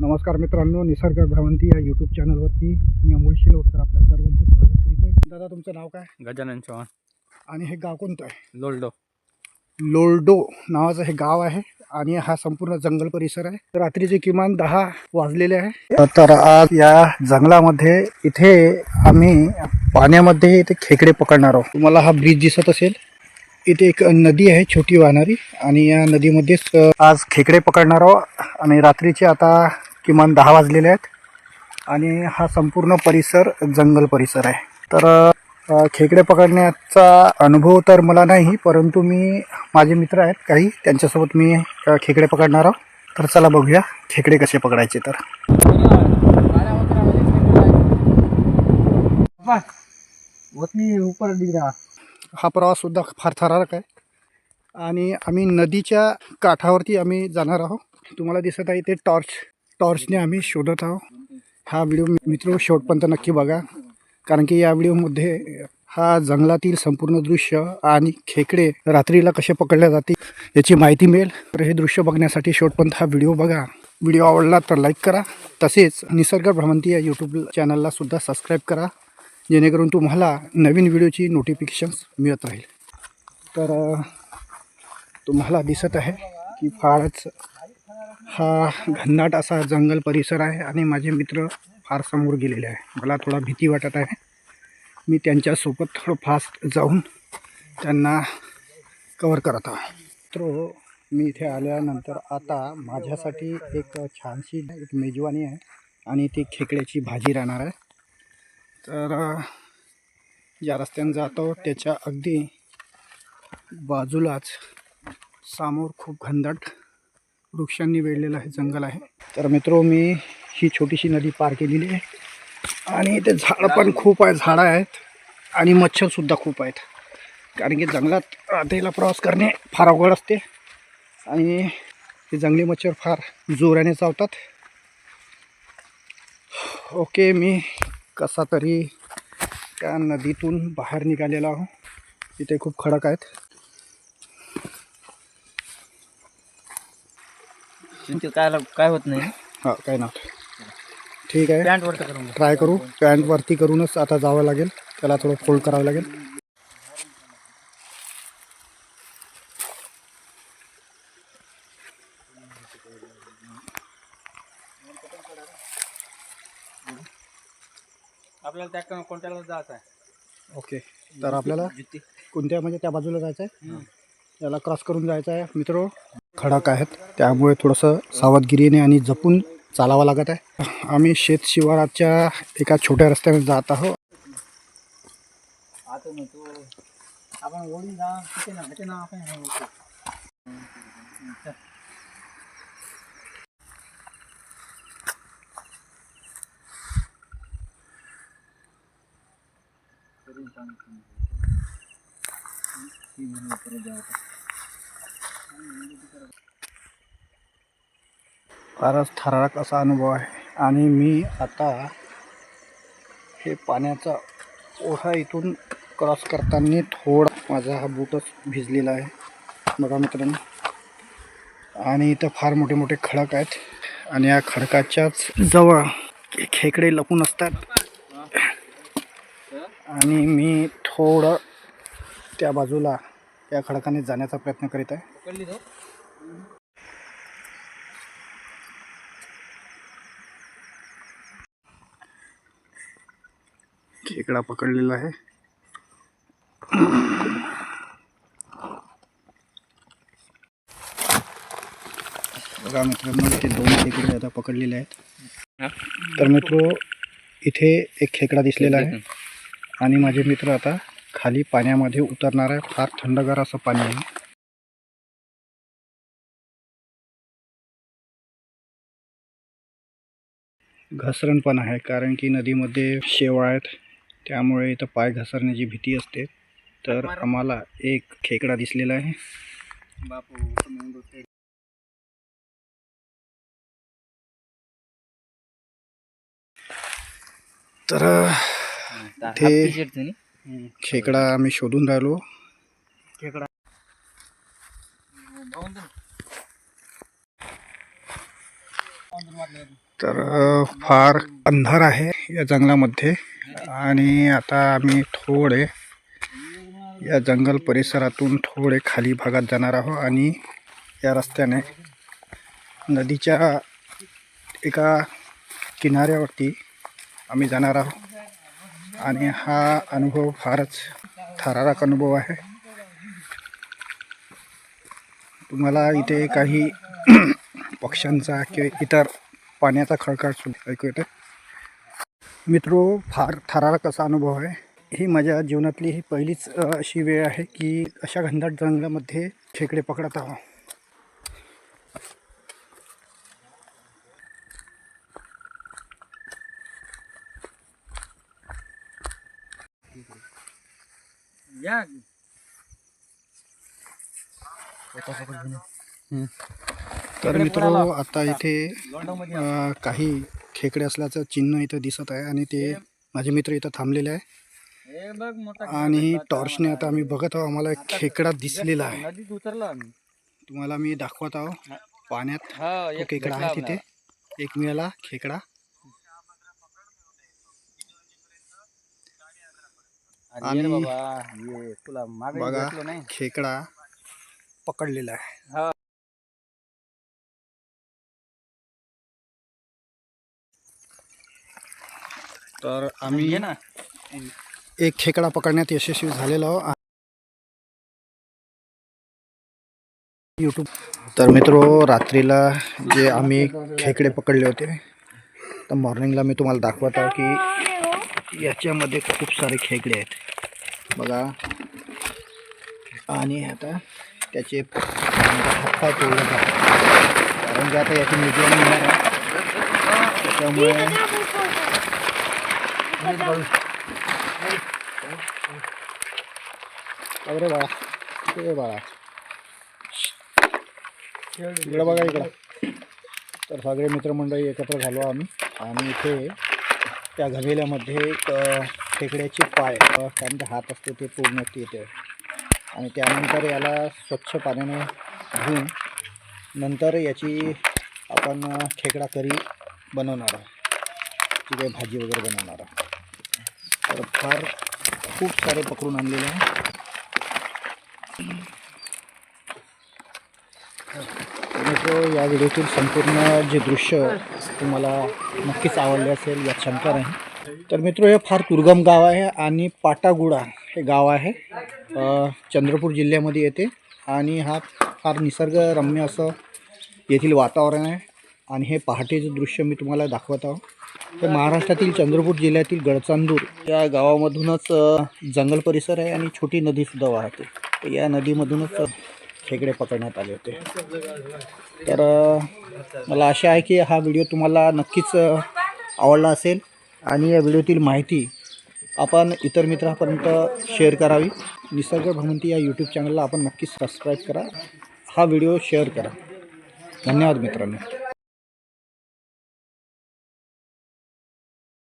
नमस्कार मित्रांनो, निसर्ग भ्रमंती या यूट्यूब चॅनलवरती मी अमोल शिलोडकर आपल्या सर्वांचे स्वागत करीत आहे. दादा, तुमचं नाव काय? गजानन चव्हाण. आणि हे गाव कोणतं आहे? लोल्डो. लोल्डो नावाचं हे गाव आहे आणि हा संपूर्ण जंगल परिसर आहे. रात्रीचे किमान 10 वाजलेले आहे. तर आज या जंगलामध्ये इथे आम्ही पाण्यामध्ये इथे खेकडे पकडणार आहोत. तुम्हाला हा ब्रिज दिसत असेल. इथे एक नदी आहे छोटी वाहणारी आणि या नदीमध्येच आज खेकडे पकडणार आहोत. आणि रात्रीचे आता किमान 10 वाजलेले आहेत आणि हा संपूर्ण परिसर जंगल परिसर आहे. तर खेकडे पकडण्याचा अनुभव तर मला नाही, परंतु माझे मित्र आहेत काही, त्यांच्यासोबत मी खेकडे पकडणार आहोत. तर चला बघूया खेकडे कसे पकडायचे. तर हा प्रवास सुद्धा फार थरारक आहे आणि आम्ही नदीच्या काठावरती आम्ही जाणार आहोत. तुम्हाला दिसत आहे ते टॉर्चने आम्ही शोधत आहोत. हा व्हिडिओ मित्र शेवटपर्यंत नक्की बघा, कारण की या व्हिडिओमध्ये हा जंगलातील संपूर्ण दृश्य आणि खेकडे रात्रीला कसे पकडले जाते याची माहिती मिळेल. तर हे दृश्य बघण्यासाठी शेवटपर्यंत हा व्हिडिओ बघा. व्हिडिओ आवडला तर लाईक करा, तसेच निसर्ग भ्रमंती या यूट्यूब चॅनलला सुद्धा सबस्क्राईब करा, जेणेकरून तुम्हाला नवीन व्हिडिओची नोटिफिकेशन्स मिळत राहील. तर तुम्हाला दिसत आहे की फारच हा घनदाट असा जंगल परिसर आहे आणि माझे मित्र फार समोर गेलेले आहे. मला थोडा भीती वाटत आहे. मी त्यांच्यासोबत थोडं फास्ट जाऊन त्यांना कवर करत आहे. तर मी इथे आल्यानंतर आता माझ्यासाठी एक छानशी एक मेजवानी आहे आणि ती खेकड्याची भाजी राहणार आहे. तर ज्या रस्त्याने जातो त्याच्या अगदी बाजूलाच समोर खूप घनदाट वृक्षांनी वेढलेलं आहे जंगल आहे. तर मित्रो, मी ही छोटीशी नदी पार केलेली आहे आणि इथे झाडं पण खूप आहे, झाडं आहेत आणि मच्छरसुद्धा खूप आहेत, कारण की जंगलात रात्रीला प्रवास करणे फार अवघड असते आणि हे जंगली मच्छर फार जोराने चावतात. ओके, मी कसा तरी त्या नदीतून बाहेर निघालेला आहो. इथे खूप खडक आहेत. काय होत नाही. हां, काय नव्हतं. ठीक आहे, पॅन्ट वरती करून ट्राय करू. पॅन्ट वरती करूनच आता जावं लागेल, त्याला थोडं फोल्ड करावं लागेल. आपल्याला त्या कोणत्याला जायचं आहे. ओके, तर आपल्याला कोणत्या म्हणजे त्या बाजूला जायचं आहे, त्याला क्रॉस करून जायचं आहे. मित्रो, खडक आहेत त्यामुळे थोडंसं सावधगिरीने आणि जपून चालावं लागत आहे. आम्ही शेत शिवाराच्या एका छोट्या रस्त्याने जात आहोत. आपण ओढी जा तिथे ना तिथे ना आपण फारच थरारक असा अनुभव आहे आणि मी आता हे पाण्याचा ओढा इथून क्रॉस करताना थोडा माझा हा बूटच भिजलेला आहे, बघा मित्रांनो. आणि इथं फार मोठे मोठे खडक आहेत आणि या खडकाच्याच जवळ खेकडे लपून असतात आणि मी थोडं त्या बाजूला या खडकाने जाण्याचा प्रयत्न करीत आहे. खेकडा पकडलेला आहे. बघा मित्रांनो, इथे 2 खेकडे आता पकडलेले आहेत. तर मित्रो, इथे एक खेकडा दिसलेला आहे आणि माझे मित्र आता खाली पाण्यामध्ये उतरणार आहे. फार थंडगार असं पाणी आहे. घसरण पण आहे, कारण की नदीमध्ये शेवाळ आहेत, त्यामुळे इथं पाय घसरण्याची भीती असते. तर आम्हाला एक खेकडा दिसलेला आहे. तर ते खेकडा आम्ही शोधून राहिलो. खेकडा तर फार अंधार आहे या जंगलामध्ये आणि आता आम्ही थोडे या जंगल परिसरातून थोडे खाली भागात जाणार आहोत आणि या रस्त्याने नदीच्या एका किनाऱ्यावरती आम्ही जाणार आहोत आणि हा अनुभव फारच थरारक अनुभव आहे. तुम्हाला इथे काही पक्ष्यांचा किंवा इतर पाण्याचा खळखळ सुद्धा ऐकू येतो. मित्रो, फार थरारक असा अनुभव आहे. ही माझ्या जीवनातली ही पहिलीच अशी वेळ आहे की अशा घनदाट जंगलामध्ये खेकडे पकडत आहोत. या तर मित्रो, आता इथे काही खेकडे असल्याचं चिन्ह इथं दिसत आहे आणि ते माझे मित्र इथं थांबलेले आहे हे बघ मोठा आणि टॉर्चने आता आम्ही बघत आहोत. आम्हाला एक खेकडा दिसलेला आहे. नदीत उतरलो आम्ही. तुम्हाला मी दाखवत आहो पाण्यात हा तो खेकडा आहे. तिथे एक मिळाला खेकडा. आणि बाबा ये तुला मागे बघा, भेटलो नाही. खेकडा पकडलेला आहे. हा तर आम्ही ये ना. एक खेकडा पकडण्यात यशस्वी झालेलो आहोत. यूट्यूब. तर मित्रो, रात्रीला जे आम्ही खेकडे पकडले होते तर मॉर्निंगला मी तुम्हाला दाखवत आहो की याच्यामध्ये खूप सारे खेकडे आहेत बघा. आणि आता त्याचे हातपाय तोडले जातात कारण की आता याची म्युझियम येणार आहे. त्याच्यामुळे अरे बाळा, ते बाळा इकडं बघा, इकडं. तर सगळे मित्रमंडळी एकत्र झालो आम्ही आणि इथे त्या घमेल्यामध्ये एक खेकड्याचे पाय त्यांचा हात असतो ते तोडण्यात येते आणि त्यानंतर याला स्वच्छ पाण्याने धुवून नंतर याची आपण खेकडा करी बनवणार आहोत, ती काही भाजी वगैरे बनवणार आहोत. तर फार खूप सारे पकडून आणलेले आहे. मित्र, या व्हिडिओतील संपूर्ण जे दृश्य तुम्हाला नक्कीच आवडले असेल यात शंका नाही. तर मित्र, हे फार दुर्गम गाव आहे आणि पाटागुडा हे गाव आहे, चंद्रपूर जिल्ह्यामध्ये येते आणि हा फार निसर्गरम्य असं येथील वातावरण आहे. आणि हे पहाटेचं दृश्य मी तुम्हाला दाखवत आहो. हे महाराष्ट्रातील चंद्रपूर जिल्ह्यातील गडचांदूर या गावामधूनच जंगल परिसर आहे आणि छोटी नदीसुद्धा वाहते. तर या नदीमधूनच खेकडे पकडण्यात आले होते. तर मला आशा आहे की हा व्हिडिओ तुम्हाला नक्कीच आवडला असेल आणि या व्हिडिओतील माहिती आपण इतर मित्रांपर्यंत शेअर करावी. निसर्ग भ्रमंती या यूट्यूब चॅनलला आपण नक्कीच सबस्क्राईब करा. हा व्हिडिओ शेअर करा. धन्यवाद मित्रांनो.